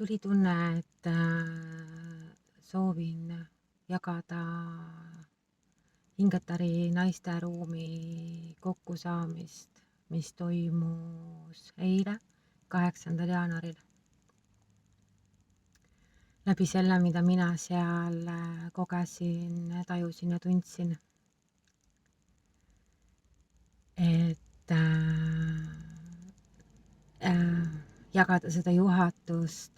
tuli tunne, et soovin jagada Hingetari naisteruumi kokkusaamist, mis toimus eile, 8. jaanuaril. Läbi selle, mida mina seal kogesin, tajusin ja tundsin. Et jagada seda juhatust,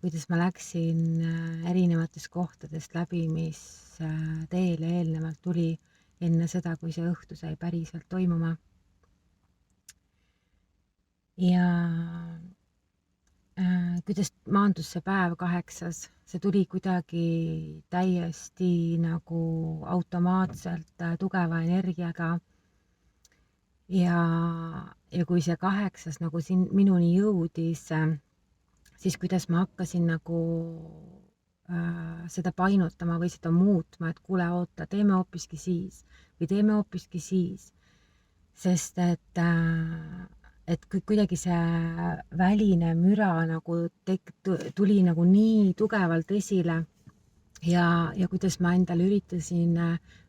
kuidas ma läksin erinevatest kohtadest läbi, mis teele eelnevalt tuli enne seda, kui see õhtu sai päriselt toimuma. Ja kuidas maandus see päev 8, see tuli kuidagi täiesti nagu automaatselt tugeva energiaga. Ja kui see 8 nagu siin minuni jõudis, siis kuidas ma hakkasin nagu seda painutama või seda muutma, et kuule, oota, teeme hoopiski siis või teeme hoopiski siis. Sest et kuidagi see väline müra nagu tuli nagu nii tugevalt esile ja kuidas ma endale üritasin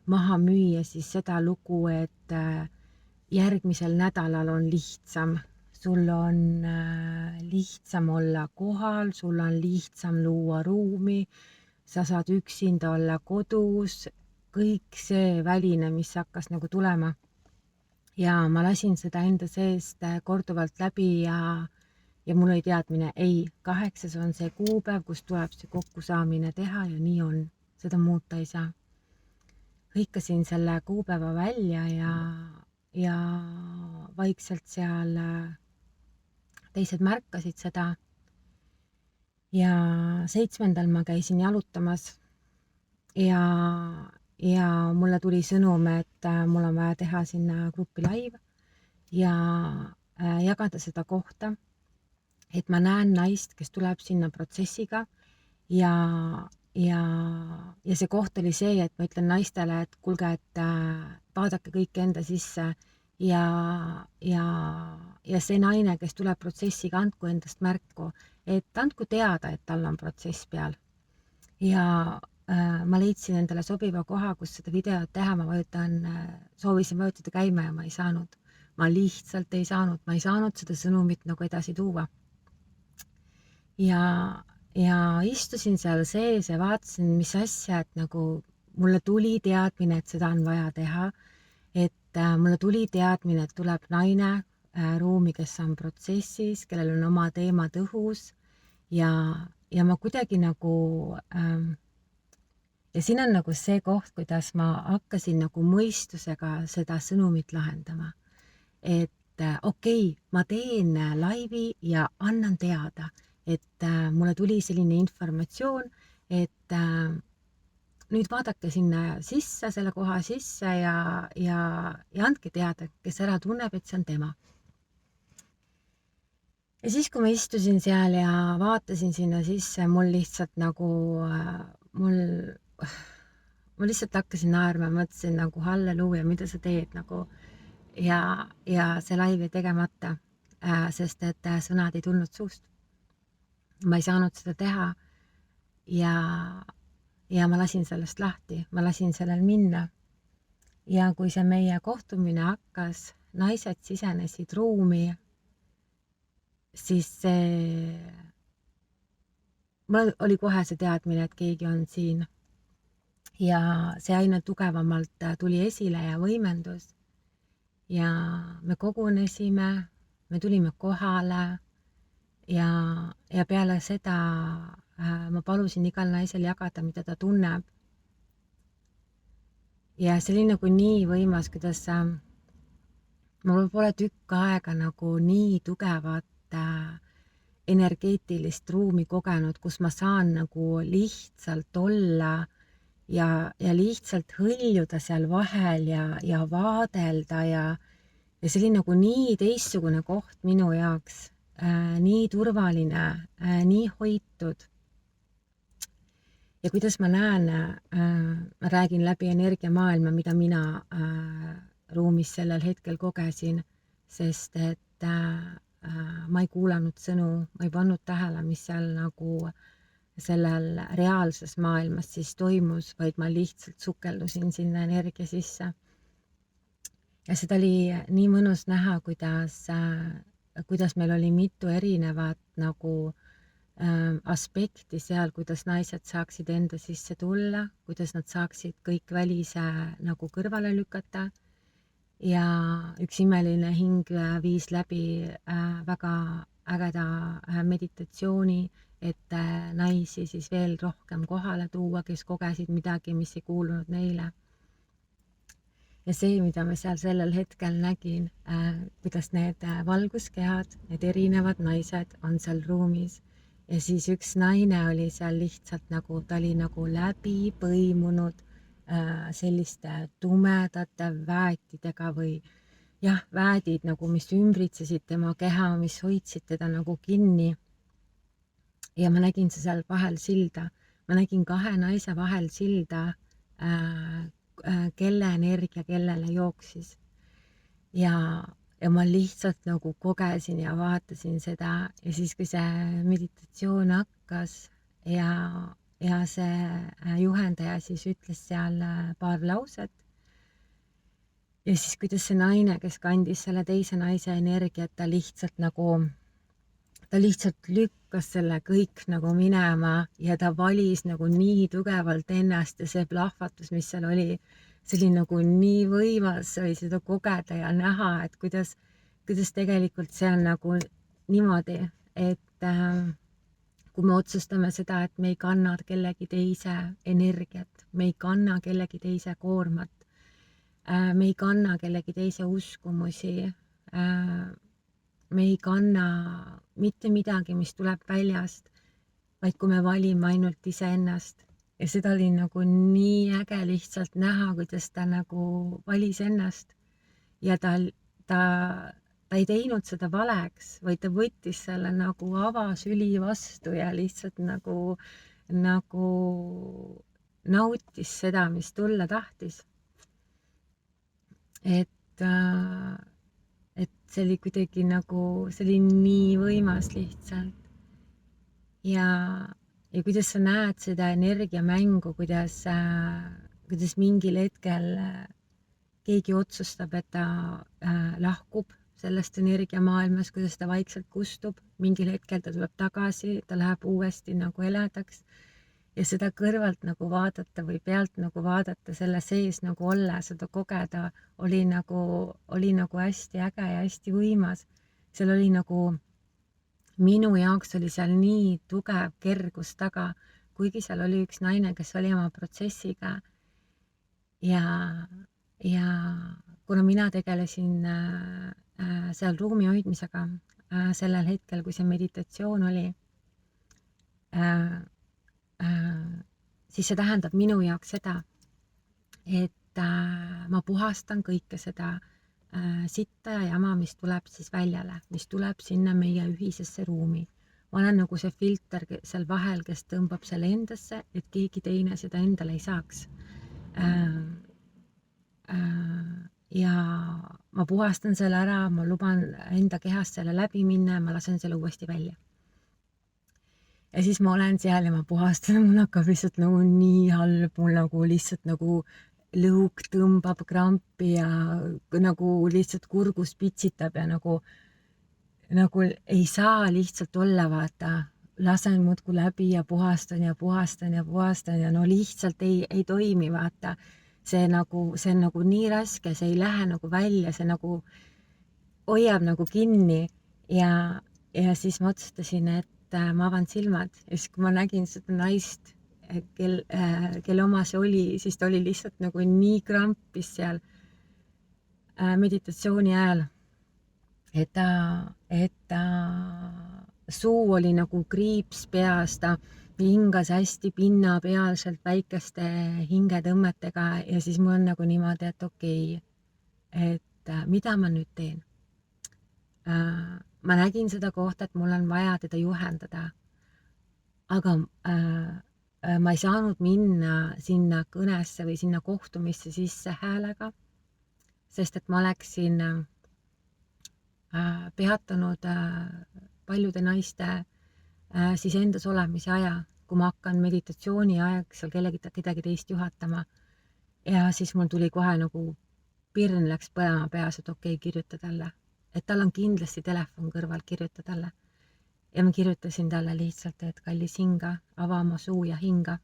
maha müüa siis seda lugu, et järgmisel nädalal on lihtsam. Sul on lihtsam olla kohal, sul on lihtsam luua ruumi, sa saad üksinda olla kodus, kõik see väline, mis hakkas nagu tulema. Ja ma lasin seda enda seest korduvalt läbi ja mul oli teadmine, ei, 8 on see kuupäev, kus tuleb see kokkusaamine teha ja nii on, seda muuta ei saa. Hõikasin selle kuupäeva välja ja vaikselt seal teised märkasid seda. Ja 7. ma käisin jalutamas ja mulle tuli sõnum, et mul on vaja teha sinna gruppi live ja jagada seda kohta, et ma näen naist, kes tuleb sinna protsessiga ja see koht oli see, et ma ütlen naistele, et kuulge, et vaadake kõik enda sisse ja see naine, kes tuleb protsessiga, andku endast märku, et andku teada, et tal on protsess peal. Ja ma leidsin endale sobiva koha, kus seda videot teha, soovisin vajutada käima ja ma ei saanud. Ma lihtsalt ei saanud, ma ei saanud seda sõnumit nagu edasi tuua. Ja istusin seal sees ja vaatasin, mis asja, et nagu mulle tuli teadmine, et seda on vaja teha, et mulle tuli teadmine, et tuleb naine ruumi, kes on protsessis, kellel on oma teemad õhus ja ma kuidagi nagu ja siin on nagu see koht, kuidas ma hakkasin nagu mõistusega seda sõnumit lahendama, et okei, ma teen laivi ja annan teada, et mulle tuli selline informatsioon, et nüüd vaadake sinna sisse, selle koha sisse ja andke teada, kes ära tunneb, et see on tema. Ja siis, kui ma istusin seal ja vaatasin sinna sisse, mul lihtsalt nagu, ma lihtsalt hakkasin naerma, mõtlesin nagu halleluuja, mida sa teed nagu ja see live jäi tegemata, sest et sõnad ei tulnud suust. Ma ei saanud seda teha ja ma lasin sellest lahti, ma lasin sellel minna. Ja kui see meie kohtumine hakkas, naised sisenesid ruumi, siis mul oli kohe see teadmine, et keegi on siin. Ja see aina tugevamalt tuli esile ja võimendus. Ja me kogunesime, me tulime kohale ja peale seda ma palusin igal naisel jagada, mida ta tunneb. Ja see oli nagu nii võimas, kuidas mul pole tükk aega nagu nii tugevat energeetilist ruumi kogenud, kus ma saan nagu lihtsalt olla ja lihtsalt hõljuda seal vahel ja vaadelda ja see oli nagu nii teistsugune koht minu jaoks, nii turvaline, nii hoitud. Ja kuidas ma näen, ma räägin läbi energiamaailma, mida mina ruumis sellel hetkel kogesin, sest et ma ei kuulanud sõnu, ma ei pannud tähele, mis seal nagu sellel reaalses maailmas siis toimus, vaid ma lihtsalt sukeldusin sinna energia sisse. Ja seda oli nii mõnus näha, kuidas meil oli mitu erinevat nagu aspekti seal, kuidas naised saaksid enda sisse tulla, kuidas nad saaksid kõik välise nagu kõrvale lükata. Ja üks imeline hing viis läbi väga ägeda meditatsiooni, et naisi siis veel rohkem kohale tuua, kes kogesid midagi, mis ei kuulunud neile. Ja see, mida ma seal sellel hetkel nägin, kuidas need valguskehad, need erinevad naised on seal ruumis. Ja siis üks naine oli seal lihtsalt nagu, ta oli nagu läbi põimunud selliste tumedate väetidega või jah, väedid nagu, mis ümbritsesid tema keha, mis hoidsid teda nagu kinni. Ja ma nägin seal vahel silda, ma nägin kahe naise vahel silda, kelle energia kellele jooksis. Ja ma lihtsalt nagu kogesin ja vaatasin seda ja siis, kui see meditatsioon hakkas ja see juhendaja siis ütles seal paar lauset. Ja siis, kuidas see naine, kes kandis selle teise naise energiat, ta lihtsalt lükkas selle kõik nagu minema ja ta valis nagu nii tugevalt ennast ja see plahvatus, mis seal oli, see oli nagu nii võimas, oli seda kogeda ja näha, et kuidas tegelikult see on nagu niimoodi, et kui me otsustame seda, et me ei kanna kellegi teise energiat, me ei kanna kellegi teise koormat, me ei kanna kellegi teise uskumusi, me ei kanna mitte midagi, mis tuleb väljast, vaid kui me valime ainult iseennast. Ja seda oli nagu nii äge lihtsalt näha, kuidas ta nagu valis ennast ja ta ei teinud seda valeks, vaid ta võttis selle nagu avasüli vastu ja lihtsalt nagu nautis seda, mis tulla tahtis. Et see oli kuidagi nagu, see oli nii võimas lihtsalt. Ja kuidas sa näed seda energiamängu, kuidas mingil hetkel keegi otsustab, et ta lahkub sellest energiamaailmas, kuidas ta vaikselt kustub, mingil hetkel ta tuleb tagasi, ta läheb uuesti nagu eledaks ja seda kõrvalt nagu vaadata või pealt nagu vaadata, selle sees nagu olla, seda kogeda, oli nagu hästi äge ja hästi võimas. Seal oli nagu, minu jaoks oli seal nii tugev kergus taga, kuigi seal oli üks naine, kes oli oma protsessiga ja kuna mina tegelesin seal ruumi hoidmisega sellel hetkel, kui see meditatsioon oli, siis see tähendab minu jaoks seda, et ma puhastan kõike seda sitta ja jama, mis tuleb siis väljale, mis tuleb sinna meie ühisesse ruumi. Ma olen nagu see filter seal vahel, kes tõmbab selle endasse, et keegi teine seda endale ei saaks. Ja ma puhastan selle ära, ma luban enda kehast selle läbi minna ja ma lasen selle uuesti välja. Ja siis ma olen seal ja ma puhastan, mul hakkab lihtsalt nagu nii halb, mul nagu lihtsalt nagu lõug tõmbab krampi ja nagu lihtsalt kurgus pitsitab ja nagu ei saa lihtsalt olla, vaata, lasen muudkui läbi ja puhastan ja no lihtsalt ei toimi, vaata. See on nagu nii raske, see ei lähe nagu välja, see nagu hoiab nagu kinni ja siis ma otsustasin, et ma avan silmad ja siis, kui ma nägin seda naist, kelle oma see oli, siis ta oli lihtsalt nagu nii krampis seal meditatsiooni ajal, et ta suu oli nagu kriips peas, ta hingas hästi pinnapealselt väikeste hingetõmmetega ja siis mul on nagu niimoodi, et okei, et mida ma nüüd teen? Ma nägin seda kohta, et mul on vaja teda juhendada, aga ma ei saanud minna sinna kõnesse või sinna kohtumisse sisse häälega, sest et ma oleksin peatanud paljude naiste siis endas olemise aja, kui ma hakkan meditatsiooni ajaks seal kedagi teist juhatama. Ja siis mul tuli kohe nagu pirn läks põlema peas, et okei, kirjuta talle. Et tal on kindlasti telefon kõrval, kirjuta talle. Ja ma kirjutasin talle lihtsalt, et kallis hinga, ava oma suu ja hinga.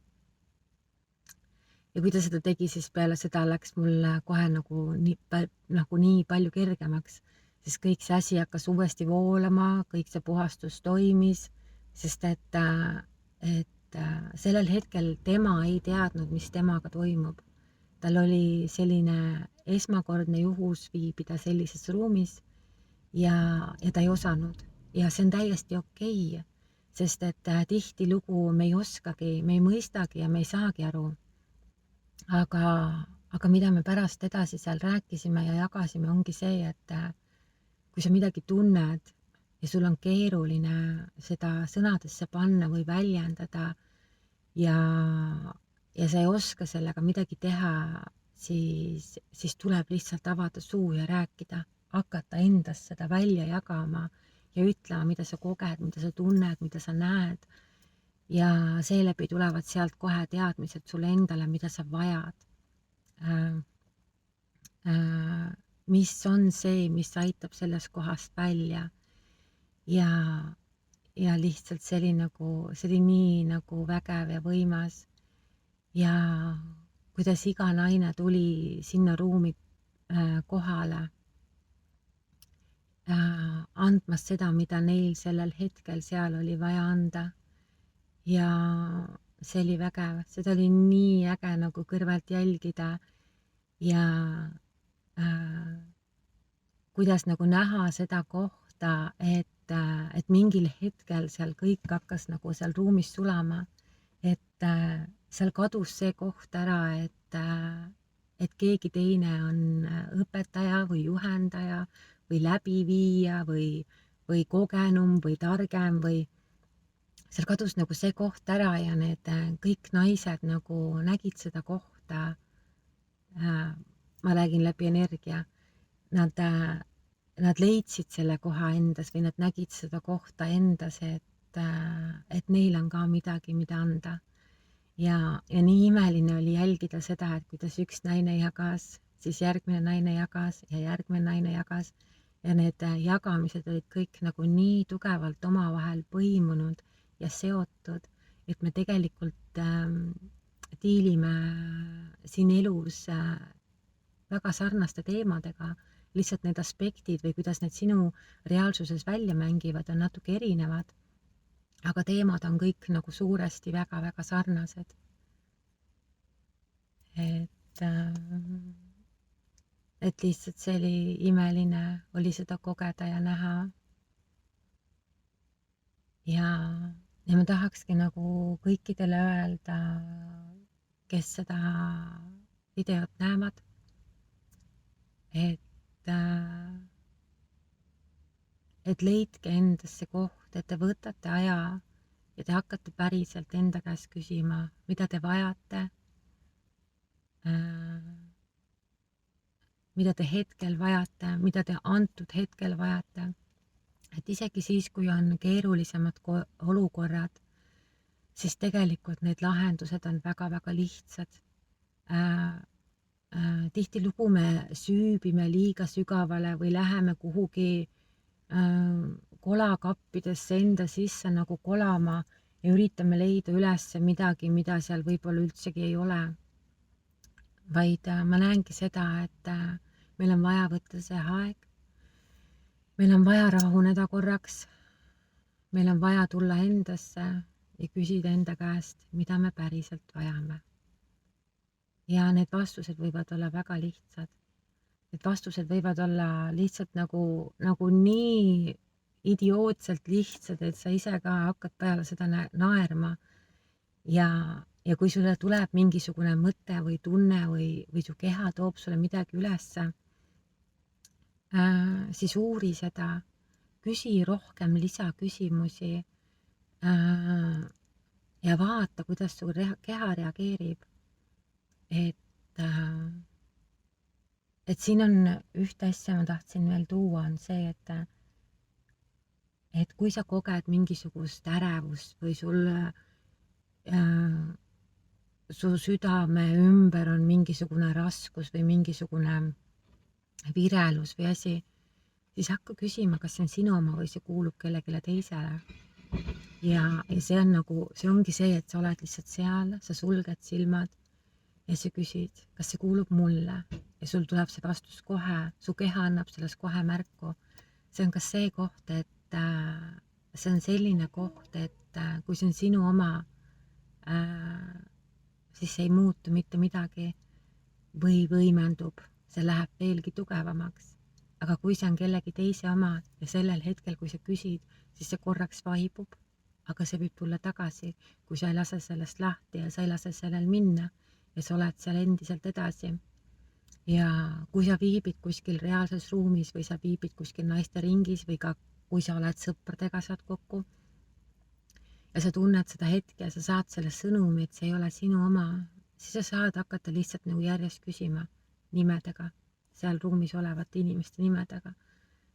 Ja kui ta seda tegi, siis peale seda läks mul kohe nagu nii palju kergemaks, sest kõik see asi hakkas uuesti voolama, kõik see puhastus toimis, sest et sellel hetkel tema ei teadnud, mis temaga toimub. Tal oli selline esmakordne juhus viibida sellises ruumis ja ta ei osanud. Ja see on täiesti okei, sest et tihtilugu me ei oskagi, me ei mõistagi ja me ei saagi aru. Aga mida me pärast edasi seal rääkisime ja jagasime, ongi see, et kui sa midagi tunned ja sul on keeruline seda sõnadesse panna või väljendada ja sa ei oska sellega midagi teha, siis tuleb lihtsalt avada suu ja rääkida, hakata endast seda välja jagama ja ütlema, mida sa koged, mida sa tunned, mida sa näed. Ja seeläbi tulevad sealt kohe teadmised sulle endale, mida sa vajad. Mis on see, mis aitab sellest kohast välja. Ja lihtsalt see oli nii nagu vägev ja võimas. Ja kuidas iga naine tuli sinna ruumi kohale andmas seda, mida neil sellel hetkel seal oli vaja anda. Ja see oli vägev, seda oli nii äge nagu kõrvalt jälgida ja kuidas nagu näha seda kohta, et mingil hetkel seal kõik hakkas nagu seal ruumis sulama, et seal kadus see koht ära, et keegi teine on õpetaja või juhendaja või läbiviija või kogenum või targem või seal kadus nagu see koht ära ja need kõik naised nagu nägid seda kohta, ma räägin läbi energia, nad leidsid selle koha endas või nad nägid seda kohta endas, et neil on ka midagi, mida anda. Ja nii imeline oli jälgida seda, et kuidas üks naine jagas, siis järgmine naine jagas ja järgmine naine jagas ja need jagamised olid kõik nagu nii tugevalt omavahel põimunud ja seotud, et me tegelikult diilime siin elus väga sarnaste teemadega, lihtsalt need aspektid või kuidas need sinu reaalsuses välja mängivad on natuke erinevad, aga teemad on kõik nagu suuresti väga-väga sarnased. Et lihtsalt see oli imeline, oli seda kogeda ja näha. Ja ma tahakski nagu kõikidele öelda, kes seda videot näevad, et leidke endasse koht, et te võtate aja ja te hakkate päriselt enda käest küsima, mida te vajate, mida te hetkel vajate, mida te antud hetkel vajate. Et isegi siis, kui on keerulisemad olukorrad, siis tegelikult need lahendused on väga-väga lihtsad. Tihtilugu me süübime liiga sügavale või läheme kuhugi kolakappidesse enda sisse nagu kolama ja üritame leida üles midagi, mida seal võib-olla üldsegi ei ole. Vaid ma näengi seda, et meil on vaja võtta see aeg. Meil on vaja rahuneda korraks, meil on vaja tulla endasse ja küsida enda käest, mida me päriselt vajame. Ja need vastused võivad olla väga lihtsad. Need vastused võivad olla lihtsalt nagu nii idiootselt lihtsad, et sa ise ka hakkad peale seda naerma. Ja kui sulle tuleb mingisugune mõte või tunne või su keha toob sulle midagi ülesse, siis uuri seda, küsi rohkem lisaküsimusi ja vaata, kuidas su keha reageerib. Et siin on ühte asja ma tahtsin veel tuua, on see, et et kui sa koged mingisugust ärevust või su südame ümber on mingisugune raskus või mingisugune virelus või asi, siis hakka küsima, kas see on sinu oma või see kuulub kellelegi teisele. Ja see on nagu, see ongi see, et sa oled lihtsalt seal, sa sulged silmad ja sa küsid, kas see kuulub mulle ja sul tuleb see vastus kohe, su keha annab sellest kohe märku. See on kas see koht, et see on selline koht, et kui see on sinu oma, siis ei muutu mitte midagi või võimendub, see läheb veelgi tugevamaks. Aga kui see on kellegi teise oma ja sellel hetkel, kui sa küsid, siis see korraks vaibub, aga see võib tulla tagasi, kui sa ei lase sellest lahti ja sa ei lase sellel minna ja sa oled seal endiselt edasi. Ja kui sa viibid kuskil reaalses ruumis või sa viibid kuskil naiste ringis või ka kui sa oled sõpradega saad kokku ja sa tunned seda hetke ja sa saad selle sõnumi, et see ei ole sinu oma, siis sa saad hakata lihtsalt nagu järjest küsima nimedega, seal ruumis olevate inimeste nimedega,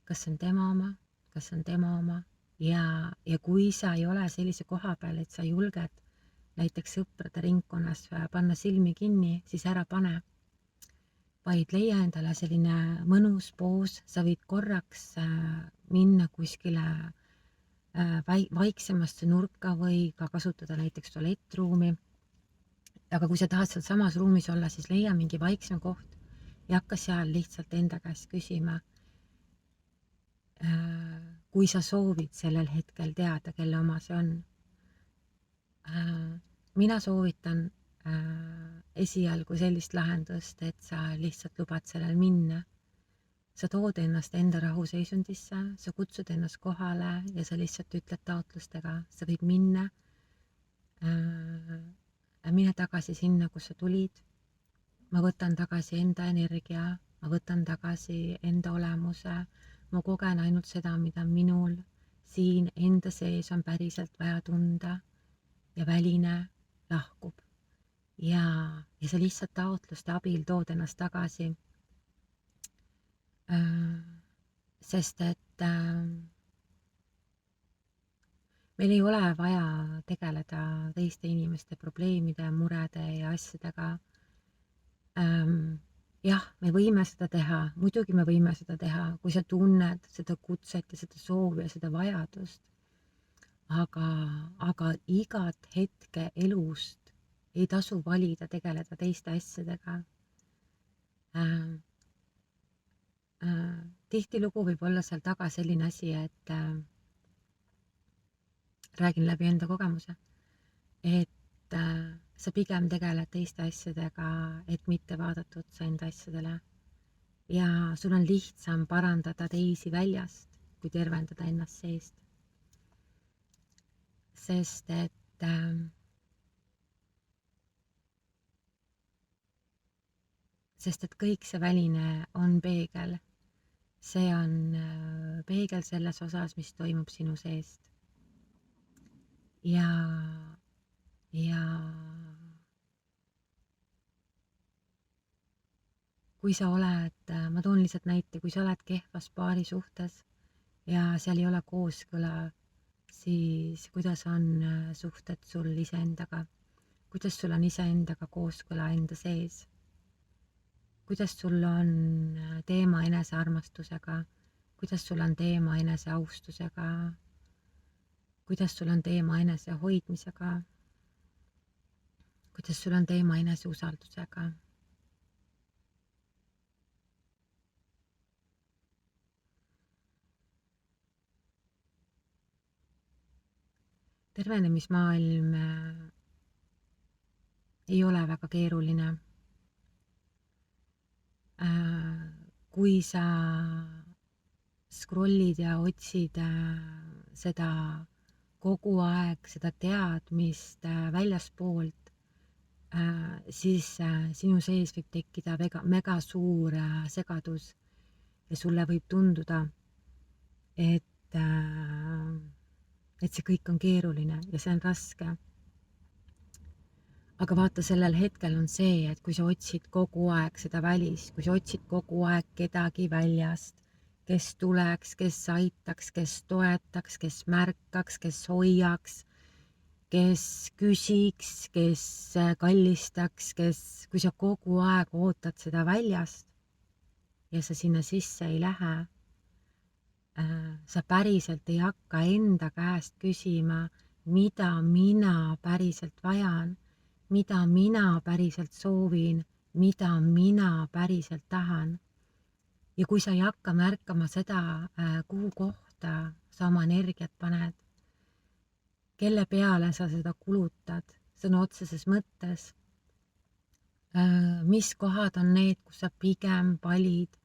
kas see on tema oma, kas see on tema oma ja kui sa ei ole sellise koha peal, et sa julged näiteks sõprade ringkonnas panna silmi kinni, siis ära pane, vaid leia endale selline mõnus poos, sa võid korraks minna kuskile vaiksemasse nurka või ka kasutada näiteks tualettruumi. Aga kui sa tahad seal samas ruumis olla, siis leia mingi vaiksem koht ja hakka seal lihtsalt enda käest küsima, kui sa soovid sellel hetkel teada, kelle oma see on. Mina soovitan esialgu sellist lahendust, et sa lihtsalt lubad sellel minna. Sa tood ennast enda rahuseisundisse, sa kutsud ennast kohale ja sa lihtsalt ütled taotlustega, sa võid minna, mine tagasi sinna, kus sa tulid. Ma võtan tagasi enda energia, ma võtan tagasi enda olemuse, ma kogen ainult seda, mida minul siin enda sees on päriselt vaja tunda ja väline lahkub. Ja sa lihtsalt taotluste abil tood ennast tagasi. Sest et meil ei ole vaja tegeleda teiste inimeste probleemide, murede ja asjadega. Jah, me võime seda teha, muidugi me võime seda teha, kui sa tunned seda kutset ja seda soovi ja seda vajadust. Aga igat hetke elust ei tasu valida tegeleda teiste asjadega. Tihtilugu võib olla seal taga selline asi, et räägin läbi enda kogemuse, et sa pigem tegeled teiste asjadega, et mitte vaadata otsa enda asjadele. Ja sul on lihtsam parandada teisi väljast, kui tervendada ennast seest. Sest et kõik see väline on peegel. See on peegel selles osas, mis toimub sinu seest. Ja kui sa oled, ma toon lihtsalt näite, kui sa oled kehvas paari suhtes ja seal ei ole kooskõla, siis kuidas on suhted sul iseendaga? Kuidas sul on iseendaga kooskõla enda sees? Kuidas sul on teema enesearmastusega? Kuidas sul on teema eneseaustusega? Kuidas sul on teema enesehoidmisega? Kuidas sul on teema eneseusaldusega? Tervenemismaailm ei ole väga keeruline. Kui sa scrollid ja otsid seda kogu aeg, seda teadmist väljaspoolt, siis sinu sees võib tekkida mega suur segadus ja sulle võib tunduda, et see kõik on keeruline ja see on raske. Aga vaata, sellel hetkel on see, et kui sa otsid kogu aeg seda välist, kui sa otsid kogu aeg kedagi väljast, kes tuleks, kes aitaks, kes toetaks, kes märkaks, kes hoiaks, kes küsiks, kes kallistaks, kui sa kogu aeg ootad seda väljast ja sa sinna sisse ei lähe, sa päriselt ei hakka enda käest küsima, mida mina päriselt vajan, mida mina päriselt soovin, mida mina päriselt tahan. Ja kui sa ei hakka märkama seda, kuhu kohta sa oma energiat paned, kelle peale sa seda kulutad, sõna otseses mõttes, mis kohad on need, kus sa pigem valid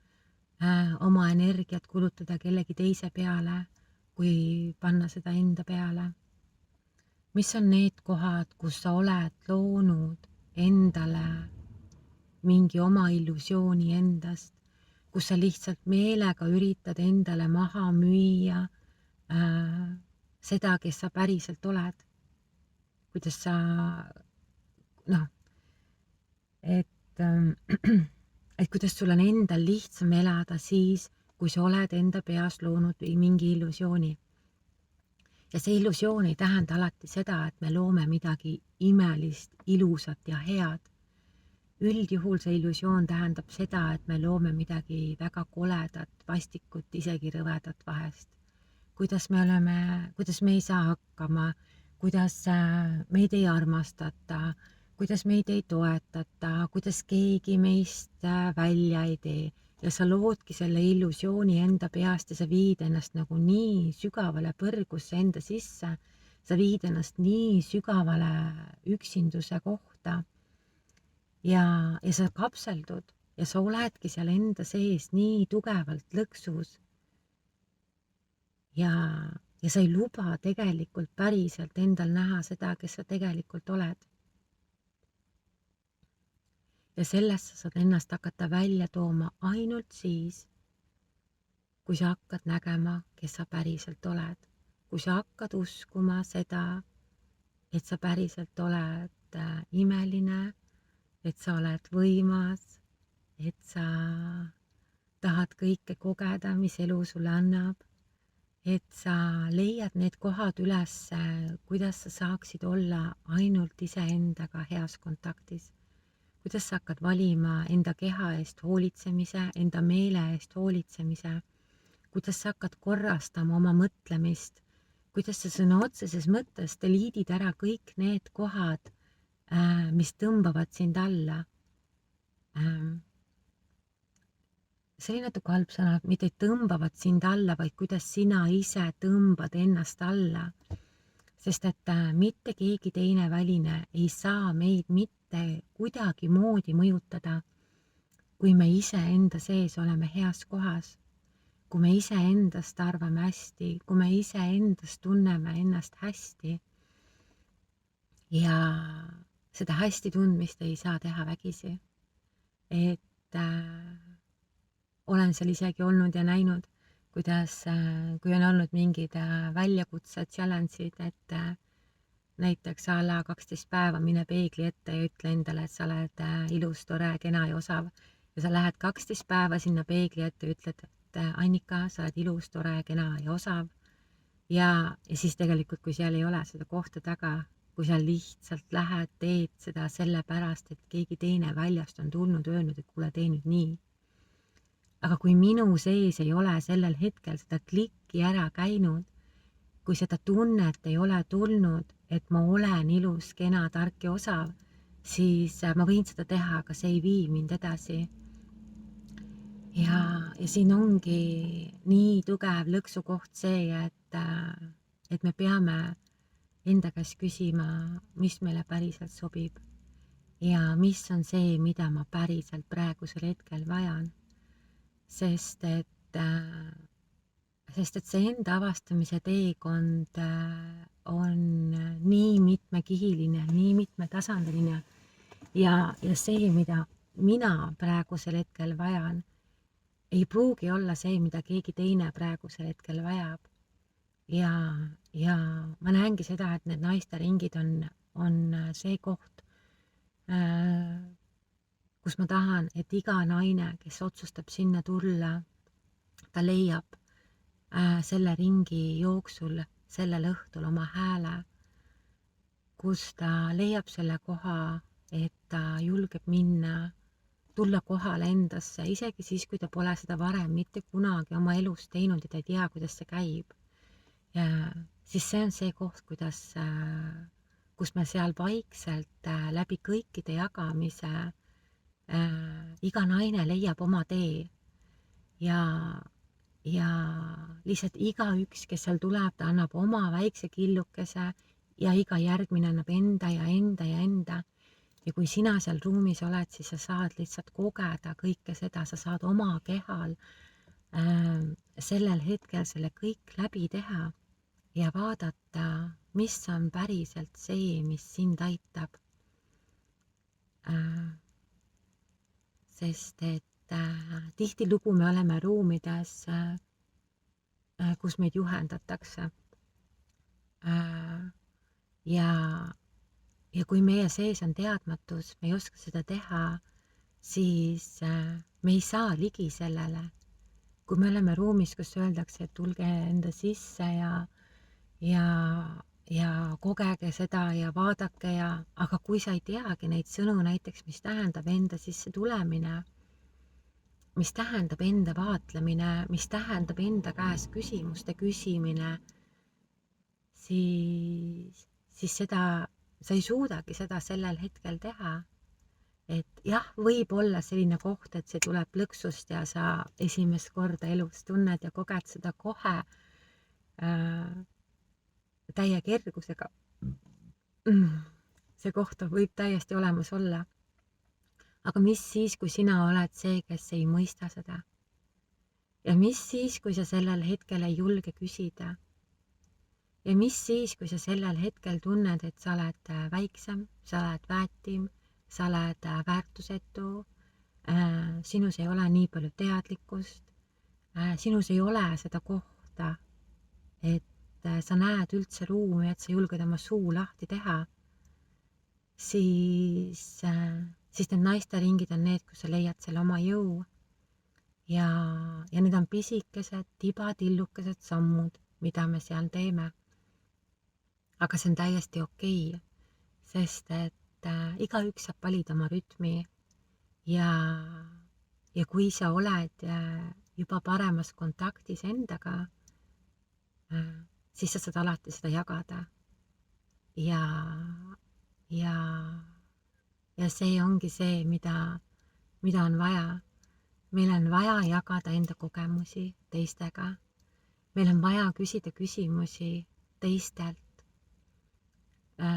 oma energiat kulutada kellegi teise peale, kui panna seda enda peale. Mis on need kohad, kus sa oled loonud endale mingi oma illusiooni endast, kus sa lihtsalt meelega üritad endale maha müüa seda, kes sa päriselt oled. Kuidas sa, et kuidas sul on endal lihtsam elada siis, kui sa oled enda peas loonud mingi illusiooni. Ja see illusioon ei tähenda alati seda, et me loome midagi imelist, ilusat ja head. Üldjuhul see illusioon tähendab seda, et me loome midagi väga koledat, vastikut, isegi rõvedat vahest. Kuidas me ei saa hakkama, kuidas meid ei armastata, kuidas meid ei toetata, kuidas keegi meist välja ei tee. Ja sa loodki selle illusiooni enda peast ja sa viid ennast nagu nii sügavale põrgusse enda sisse, sa viid ennast nii sügavale üksinduse kohta ja sa kapseldud ja sa oledki seal enda sees nii tugevalt lõksus ja sa ei luba tegelikult päriselt endal näha seda, kes sa tegelikult oled. Ja sellest sa saad ennast hakata välja tooma ainult siis, kui sa hakkad nägema, kes sa päriselt oled. Kui sa hakkad uskuma seda, et sa päriselt oled imeline, et sa oled võimas, et sa tahad kõike kogeda, mis elu sulle annab, et sa leiad need kohad üles, kuidas sa saaksid olla ainult iseendaga heas kontaktis. Kuidas sa hakkad valima enda keha eest hoolitsemise, enda meele eest hoolitsemise, kuidas sa hakkad korrastama oma mõtlemist, kuidas sa sõna otseses mõttes deliidid ära kõik need kohad, mis tõmbavad sind alla. See oli natuke halb sõna, mitte tõmbavad sind alla, vaid kuidas sina ise tõmbad ennast alla. Sest et mitte keegi teine väline ei saa meid mitte kuidagi moodi mõjutada, kui me ise enda sees oleme heas kohas, kui me ise endast arvame hästi, kui me ise endast tunneme ennast hästi. Ja seda hästi tundmist ei saa teha vägisi. Et olen seal isegi olnud ja näinud, kuidas, kui on olnud mingid väljakutsed, challenge'id, et näiteks a la 12 päeva mine peegli ette ja ütle endale, et sa oled ilus, tore, kena ja osav. Ja sa lähed 12 päeva sinna peegli ette ja ütled, et Annika, sa oled ilus, tore, kena ja osav. Ja siis tegelikult, kui seal ei ole seda kohta taga, kui sa lihtsalt lähed, teed seda sellepärast, et keegi teine väljast on tulnud, öelnud, et kuule, tee nüüd nii. Aga kui minu sees ei ole sellel hetkel seda klikki ära käinud, kui seda tunnet ei ole tulnud, et ma olen ilus, kena, tark ja osav, siis ma võin seda teha, aga see ei vii mind edasi. Ja siin ongi nii tugev lõksukoht see, et me peame enda käest küsima, mis meile päriselt sobib ja mis on see, mida ma päriselt praegusel hetkel vajan. Sest et see enda avastamise teekond on nii mitmekihiline, nii mitmetasandiline ja see, mida mina praegusel hetkel vajan, ei pruugi olla see, mida keegi teine praegusel hetkel vajab. Ja ma näengi seda, et need naisteringid on see koht, kus ma tahan, et iga naine, kes otsustab sinna tulla, ta leiab selle ringi jooksul, sellel õhtul oma hääle, kus ta leiab selle koha, et ta julgeb minna, tulla kohale endasse, isegi siis, kui ta pole seda varem mitte kunagi oma elus teinud ja ta ei tea, kuidas see käib. Ja siis see on see koht, kus me seal vaikselt läbi kõikide jagamise iga naine leiab oma tee ja lihtsalt igaüks, kes seal tuleb, ta annab oma väikse killukese ja iga järgmine annab enda ja enda ja enda. Ja kui sina seal ruumis oled, siis sa saad lihtsalt kogeda kõike seda, sa saad oma kehal sellel hetkel selle kõik läbi teha ja vaadata, mis on päriselt see, mis sind aitab. Sest et tihtilugu me oleme ruumides, kus meid juhendatakse. Ja kui meie sees on teadmatus, me ei oska seda teha, siis me ei saa ligi sellele. Kui me oleme ruumis, kus öeldakse, et tulge enda sisse ja kogege seda ja vaadake aga kui sa ei teagi neid sõnu näiteks, mis tähendab enda sisse tulemine, mis tähendab enda vaatlemine, mis tähendab enda käest küsimuste küsimine, siis seda, sa ei suudagi seda sellel hetkel teha. Et jah, võib olla selline koht, et see tuleb lõksust ja sa esimest korda elus tunned ja koged seda kohe täie kergusega. See koht võib täiesti olemas olla. Aga mis siis, kui sina oled see, kes ei mõista seda? Ja mis siis, kui sa sellel hetkel ei julge küsida? Ja mis siis, kui sa sellel hetkel tunned, et sa oled väiksem, sa oled väetim, sa oled väärtusetu, sinus ei ole nii palju teadlikkust, sinus ei ole seda kohta, et sa näed üldse ruumi, et sa julged oma suu lahti teha, siis need naisteringid on need, kus sa leiad selle oma jõu ja need on pisikesed, tibatillukesed sammud, mida me seal teeme. Aga see on täiesti okei, sest et igaüks saab valida oma rütmi ja kui sa oled juba paremas kontaktis endaga, siis sa saad alati seda jagada. Ja see ongi see, mida on vaja. Meil on vaja jagada enda kogemusi teistega. Meil on vaja küsida küsimusi teistelt.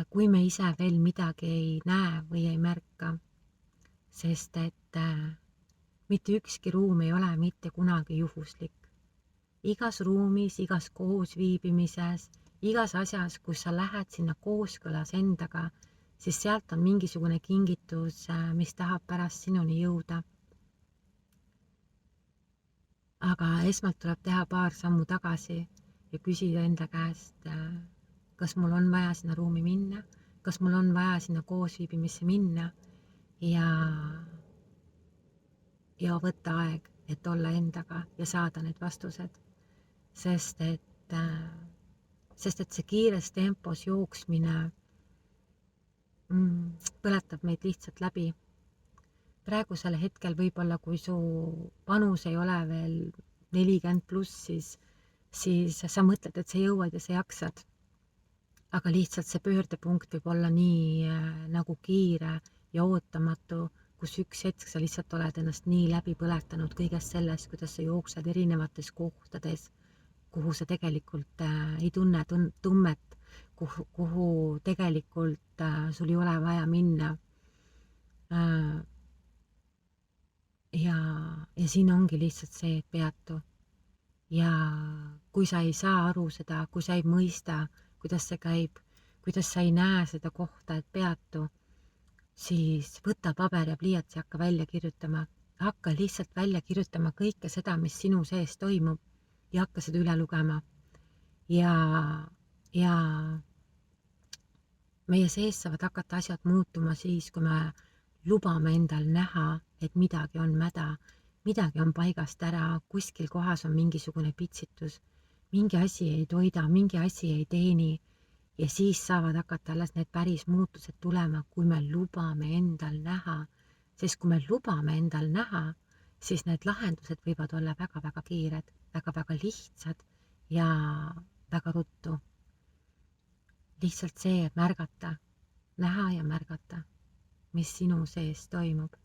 Kui me ise veel midagi ei näe või ei märka, sest et mitte ükski ruum ei ole mitte kunagi juhuslik. Igas ruumis, igas koosviibimises, igas asjas, kus sa lähed sinna kooskõlas endaga, siis sealt on mingisugune kingitus, mis tahab pärast sinuni jõuda. Aga esmalt tuleb teha paar sammu tagasi ja küsida enda käest, kas mul on vaja sinna ruumi minna, kas mul on vaja sinna koosviibimisse minna ja võtta aeg, et olla endaga ja saada need vastused. Sest et see kiires tempos jooksmine põletab meid lihtsalt läbi. Praegusel hetkel võib-olla, kui su panus ei ole veel 40+, siis sa mõtled, et sa jõuad ja sa jaksad. Aga lihtsalt see pöördepunkt võib olla nii nagu kiire ja ootamatu, kus üks hetk sa lihtsalt oled ennast nii läbi põletanud kõigest sellest, kuidas sa jooksed erinevates kohtades, kuhu sa tegelikult ei tunne tummet, kuhu tegelikult sul ei ole vaja minna. Ja siin ongi lihtsalt see, et peatu. Ja kui sa ei saa aru seda, kui sa ei mõista, kuidas see käib, kuidas sa ei näe seda kohta, et peatu, siis võta paber ja pliiats ja hakka välja kirjutama. Hakka lihtsalt välja kirjutama kõike seda, mis sinu sees toimub ja hakka seda üle lugema. Ja meie sees saavad hakata asjad muutuma siis, kui me lubame endal näha, et midagi on mäda, midagi on paigast ära, kuskil kohas on mingisugune pitsitus, mingi asi ei toida, mingi asi ei teeni ja siis saavad hakata alles need päris muutused tulema, kui me lubame endal näha, sest kui me lubame endal näha, siis need lahendused võivad olla väga-väga kiired, väga-väga lihtsad ja väga ruttu. Lihtsalt see, et märgata, näha ja märgata, mis sinu sees toimub,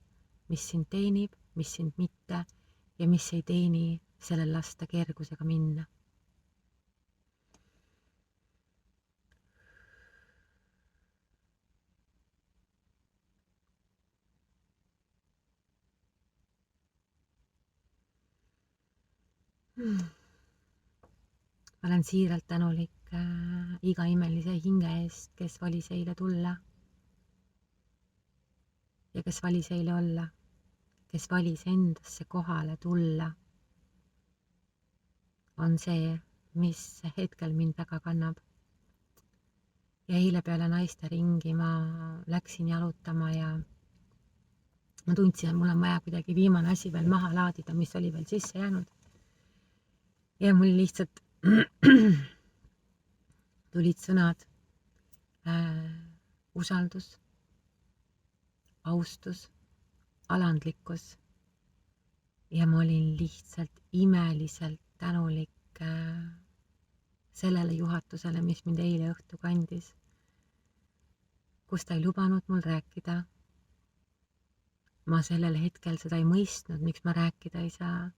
mis sind teenib, mis sind mitte ja mis ei teeni sellel lasta kergusega minna. Ma olen siiralt tänulik iga imelise hinge eest, kes valis eile tulla ja kes valis eile olla, kes valis endasse kohale tulla, on see, mis hetkel mind väga kannab. Ja eile peale naiste ringi ma läksin jalutama ja ma tundsin, et mul on vaja kuidagi viimane asi veel maha laadida, mis oli veel sisse jäänud. Ja mul lihtsalt tulid sõnad usaldus, austus, alandlikkus ja ma olin lihtsalt imeliselt tänulik sellele juhatusele, mis mind eile õhtu kandis, kus ta ei lubanud mul rääkida. Ma sellel hetkel seda ei mõistnud, miks ma rääkida ei saa,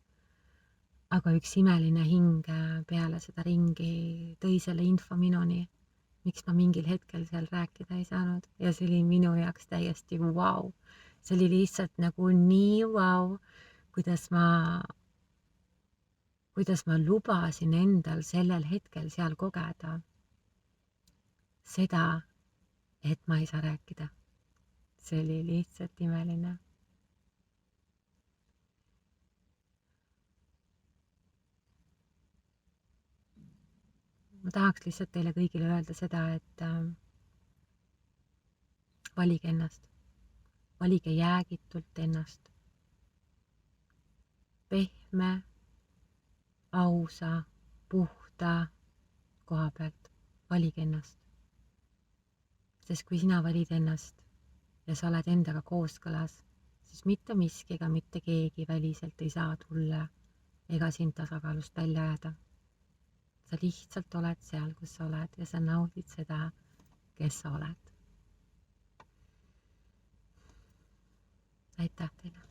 aga üks imeline hing peale seda ringi tõi selle info minuni, miks ma mingil hetkel seal rääkida ei saanud ja see oli minu jaoks täiesti vau. See oli lihtsalt nagu nii vau, kuidas ma lubasin endal sellel hetkel seal kogeda seda, et ma ei saa rääkida. See oli lihtsalt imeline. Ma tahaks lihtsalt teile kõigile öelda seda, et valige ennast, valige jäägitult ennast. Pehme, ausa, puhta koha pealt, valige ennast. Sest kui sina valid ennast ja sa oled endaga kooskõlas, siis mitte miski ega mitte keegi väliselt ei saa tulla ega sind tasakaalust välja ajada. Sa lihtsalt oled seal, kus sa oled ja sa naudid seda, kes sa oled. Aitäh teile!